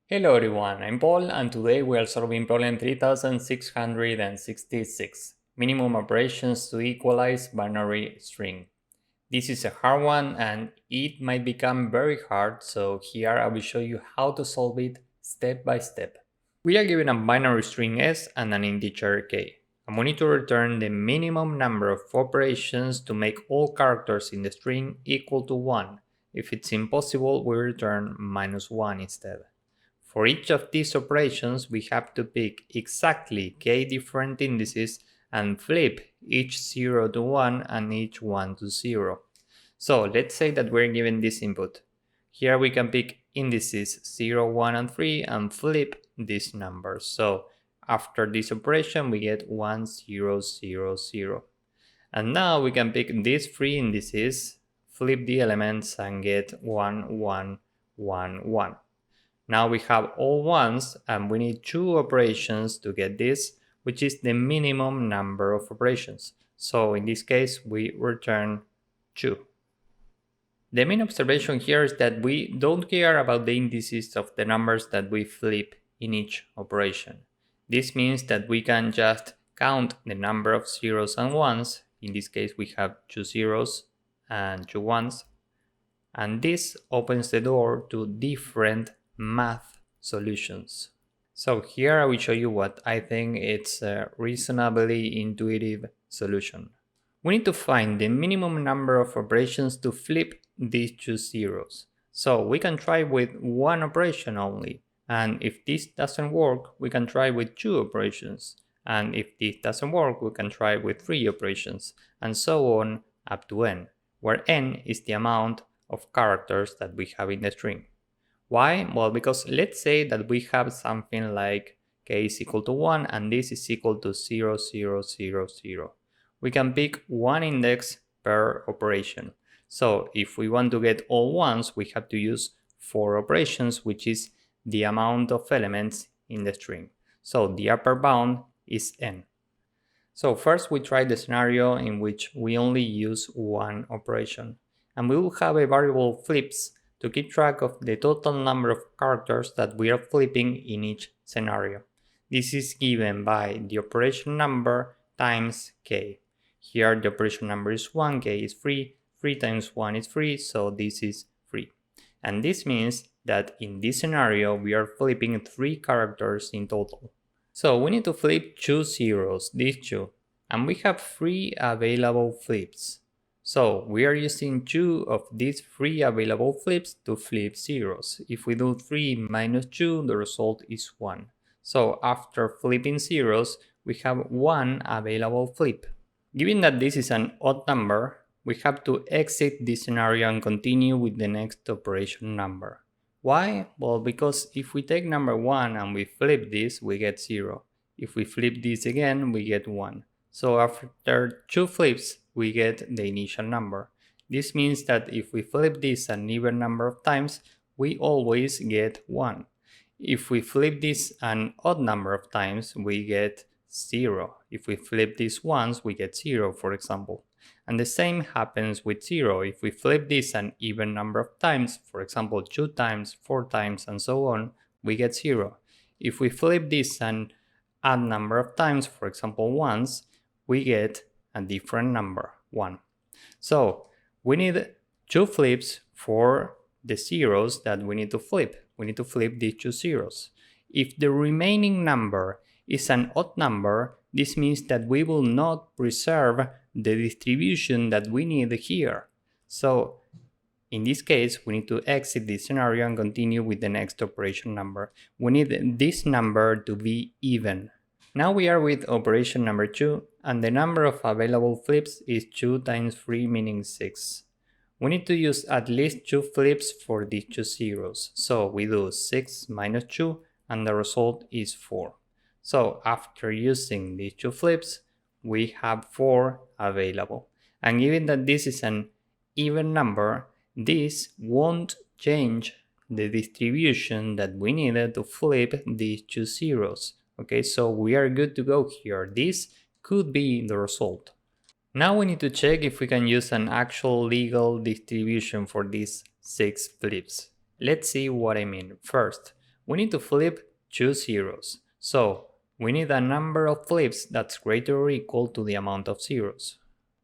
Hello everyone, I'm Paul and today we are solving problem 3666, minimum operations to equalize binary string. This is a hard one and it might become very hard, so here I will show you how to solve it step by step. We are given a binary string s and an integer k, and we need to return the minimum number of operations to make all characters in the string equal to 1. If it's impossible, we return -1 instead. For each of these operations, we have to pick exactly k different indices and flip each 0 to 1 and each 1 to 0. So let's say that we're given this input. Here we can pick indices 0, 1, and 3 and flip these numbers. So after this operation, we get 1, 0, 0, 0. And now we can pick these three indices, flip the elements, and get 1, 1, 1, 1. Now we have all ones and we need two operations to get this, which is the minimum number of operations. So in this case, we return 2. The main observation here is that we don't care about the indices of the numbers that we flip in each operation. This means that we can just count the number of zeros and ones. In this case, we have 2 zeros and 2 ones. And this opens the door to different math solutions. So here I will show you what I think it's a reasonably intuitive solution. We need to find the minimum number of operations to flip these two zeros. So we can try with one operation only. And if this doesn't work, we can try with two operations. And if this doesn't work, we can try with three operations. And so on up to n, where n is the amount of characters that we have in the string. Why? Well, because let's say that we have something like k is equal to 1 and this is equal to 0, 0, 0, 0. We can pick one index per operation. So if we want to get all ones, we have to use 4 operations, which is the amount of elements in the string. So the upper bound is n. So first we try the scenario in which we only use one operation. And we will have a variable flips to keep track of the total number of characters that we are flipping in each scenario. This is given by the operation number times k. Here the operation number is 1, k is 3, 3 times 1 is 3, so this is 3. And this means that in this scenario we are flipping 3 characters in total. So we need to flip 2 zeros, these two, and we have 3 available flips. So we are using 2 of these 3 available flips to flip zeros. If we do 3 minus 2, the result is 1. So after flipping zeros, we have 1 available flip. Given that this is an odd number, we have to exit this scenario and continue with the next operation number. Why? Well, because if we take number 1 and we flip this, we get 0. If we flip this again, we get 1. So after 2 flips, we get the initial number. This means that if we flip this an even number of times, we always get 1. If we flip this an odd number of times, we get 0. If we flip this once, we get 0, for example. And the same happens with 0. If we flip this an even number of times, for example 2 times, 4 times, and so on, we get 0. If we flip this an odd number of times, for example once, we get a different number, 1. So we need 2 flips for the zeros that we need to flip. We need to flip these 2 zeros. If the remaining number is an odd number, this means that we will not preserve the distribution that we need here. So in this case, we need to exit this scenario and continue with the next operation number. We need this number to be even. Now we are with operation number 2, and the number of available flips is 2 times 3, meaning 6. We need to use at least 2 flips for these 2 zeros. So we do 6 minus 2, and the result is 4. So after using these 2 flips, we have 4 available. And given that this is an even number, this won't change the distribution that we needed to flip these 2 zeros. Okay, so we are good to go here. This could be the result. Now we need to check if we can use an actual legal distribution for these 6 flips. Let's see what I mean. First, we need to flip 2 zeros. So we need a number of flips that's greater or equal to the amount of zeros.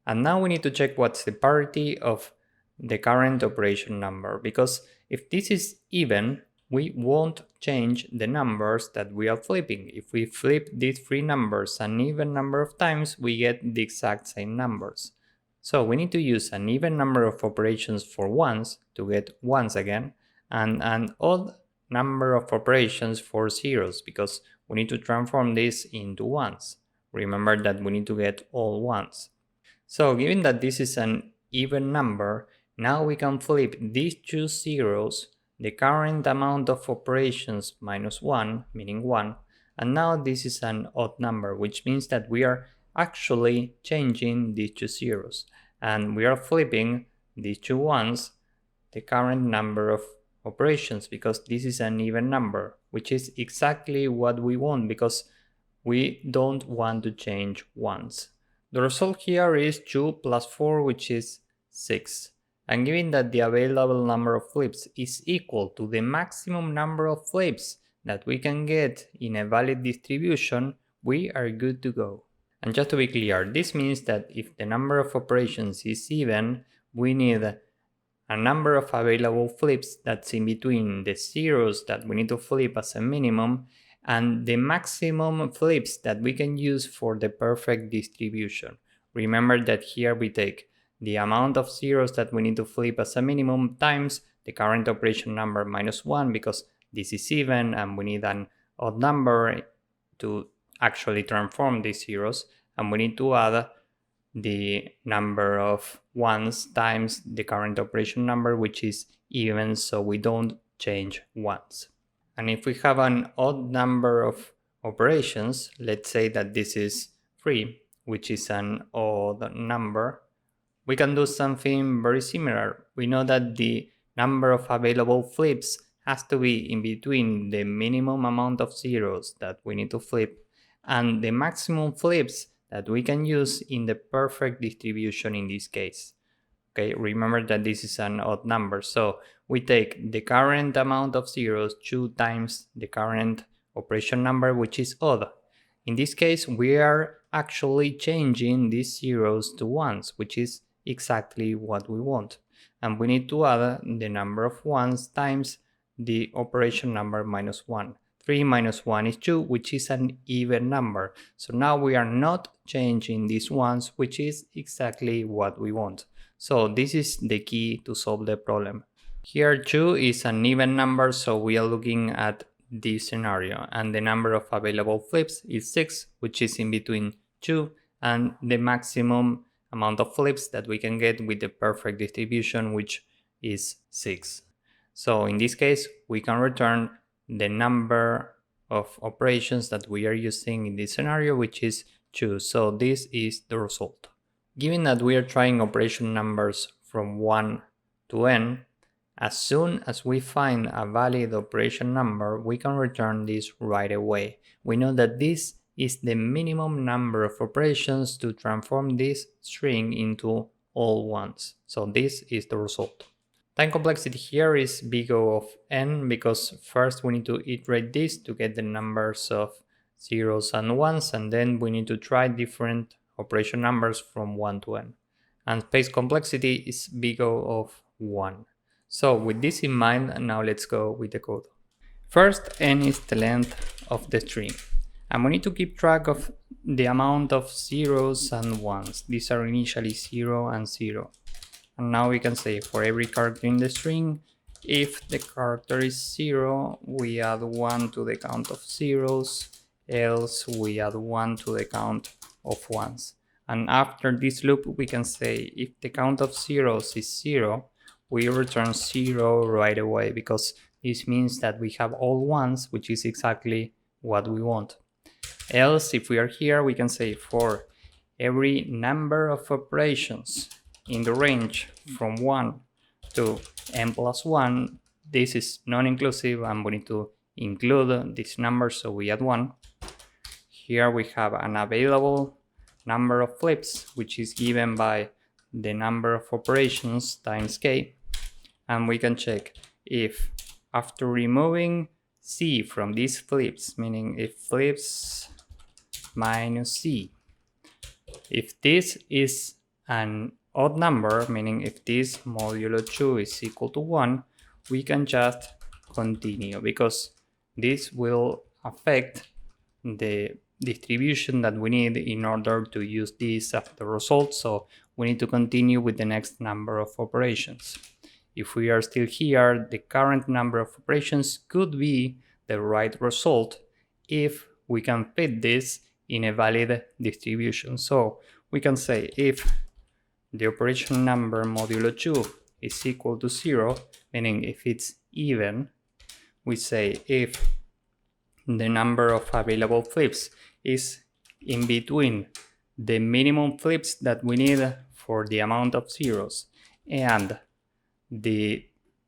And now we need to check what's the parity of the current operation number, because if this is even, we won't change the numbers that we are flipping. If we flip these three numbers an even number of times, we get the exact same numbers. So we need to use an even number of operations for ones to get ones again, and an odd number of operations for zeros, because we need to transform this into ones. Remember that we need to get all ones. So given that this is an even number, now we can flip these two zeros, the current amount of operations minus 1, meaning 1, and now this is an odd number, which means that we are actually changing these two zeros, and we are flipping these two ones, the current number of operations, because this is an even number, which is exactly what we want, because we don't want to change ones. The result here is 2 plus 4, which is 6. And given that the available number of flips is equal to the maximum number of flips that we can get in a valid distribution, we are good to go. And just to be clear, this means that if the number of operations is even, we need a number of available flips that's in between the zeros that we need to flip as a minimum and the maximum flips that we can use for the perfect distribution. Remember that here we take the amount of zeros that we need to flip as a minimum times the current operation number minus 1, because this is even and we need an odd number to actually transform these zeros, and we need to add the number of ones times the current operation number, which is even, so we don't change ones. And if we have an odd number of operations, let's say that this is 3, which is an odd number, we can do something very similar. We know that the number of available flips has to be in between the minimum amount of zeros that we need to flip and the maximum flips that we can use in the perfect distribution in this case. Okay, remember that this is an odd number, so we take the current amount of zeros 2 times the current operation number, which is odd. In this case, we are actually changing these zeros to ones, which is exactly what we want. And we need to add the number of ones times the operation number minus 1. 3 minus 1 is 2, which is an even number. So now we are not changing these ones, which is exactly what we want. So this is the key to solve the problem. Here 2 is an even number, so we are looking at this scenario, and the number of available flips is 6, which is in between 2 and the maximum amount of flips that we can get with the perfect distribution, which is 6. So in this case, we can return the number of operations that we are using in this scenario, which is 2. So this is the result. Given that we are trying operation numbers from 1 to n, as soon as we find a valid operation number, we can return this right away. We know that this is the minimum number of operations to transform this string into all ones. So this is the result. Time complexity here is big O of n, because first we need to iterate this to get the numbers of zeros and ones, and then we need to try different operation numbers from 1 to n. And space complexity is big O of 1. So with this in mind, now let's go with the code. First, n is the length of the string, and we need to keep track of the amount of zeros and ones. These are initially 0 and 0. And now we can say for every character in the string, if the character is 0, we add 1 to the count of zeros, else we add 1 to the count of ones. And after this loop, we can say if the count of zeros is 0, we return 0 right away, because this means that we have all ones, which is exactly what we want. Else, if we are here, we can say for every number of operations in the range from 1 to n plus 1, this is non-inclusive and we need to include this number, so we add 1. Here we have an available number of flips, which is given by the number of operations times k, and we can check if after removing C from these flips, meaning if flips minus C. If this is an odd number, meaning if this modulo 2 is equal to 1, we can just continue because this will affect the distribution that we need in order to use this as the result. So we need to continue with the next number of operations. If we are still here, the current number of operations could be the right result if we can fit this in a valid distribution. So we can say if the operation number modulo 2 is equal to 0, meaning if it's even, we say if the number of available flips is in between the minimum flips that we need for the amount of zeros and the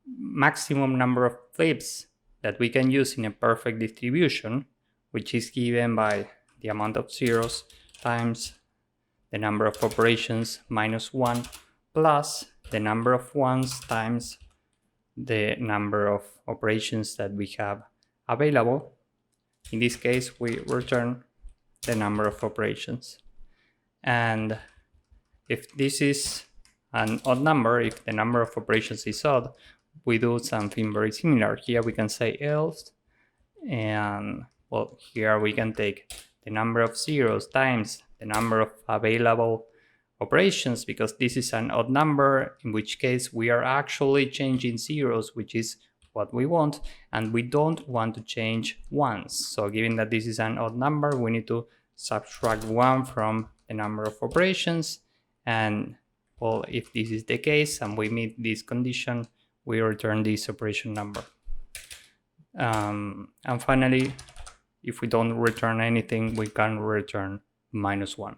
maximum number of flips that we can use in a perfect distribution, which is given by the amount of zeros times the number of operations minus 1 plus the number of ones times the number of operations that we have available. In this case, we return the number of operations. And if this is an odd number, if the number of operations is odd, we do something very similar. Here we can say else, and well, here we can take the number of zeros times the number of available operations, because this is an odd number, in which case we are actually changing zeros, which is what we want, and we don't want to change ones. So given that this is an odd number, we need to subtract 1 from the number of operations, and well, if this is the case and we meet this condition, we return this operation number. And finally, if we don't return anything, we can return -1.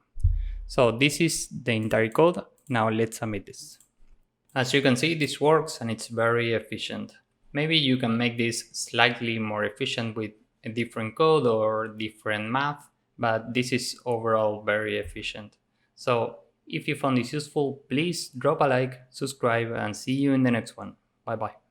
So this is the entire code. Now let's submit this. As you can see, this works and it's very efficient. Maybe you can make this slightly more efficient with a different code or different math, but this is overall very efficient. So if you found this useful, please drop a like, subscribe, and see you in the next one. Bye bye.